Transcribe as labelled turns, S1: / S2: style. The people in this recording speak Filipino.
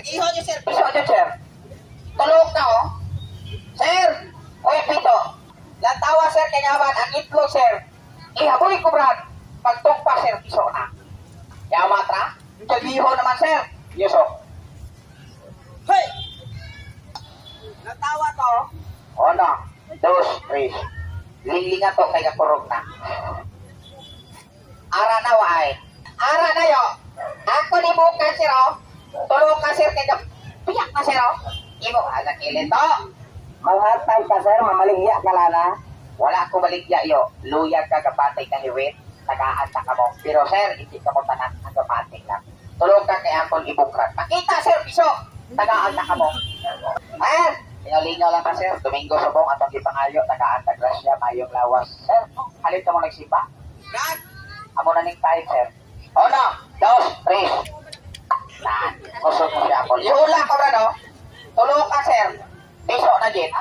S1: Ihon niyo, sir.
S2: Piso dyan, sir. Tulog na, oh. Sir, oy, pito. Lantawa, sir, kanyaman, ang itlog, sir. Ihaboy ko, Brad. Pagtugpa, sir, piso na. Yamatra, kagiho naman, sir. Yusok.
S1: Hoy! Natawa to.
S2: Ono, dos, tres. Linglinga to kay kakurog na. Ara na, waay. Ara na, yo. Ako ni bukan, sir, oh. Tulog ka, sir, kay piyak na, sir, oh. Imo, agak kilid to. Manghatay ka, sir, mamaligya ka lana. Wala ko maligya, yo. Luyag ka, kapatay ka hiwit. Nagaanta ka mo. Pero, sir, hindi ka mo tanan ang kapatay lang. Tulog ka kay Anton Ibukrat. Makita, sir, piso. Nagaanta ka mo. Ayan. Lingaw-lingaw lang ka, sir. Domingo subong atong gipangayo. Nagaanta grasya, mayong lawas. Sir, halit ka mo nagsipa.
S1: God!
S2: Amo na ning tayo, sir. Ono, dos, tres. Kusog mo siya, Paul. Ihula ka, brado. Tulog ka, sir. Piso na, Jen.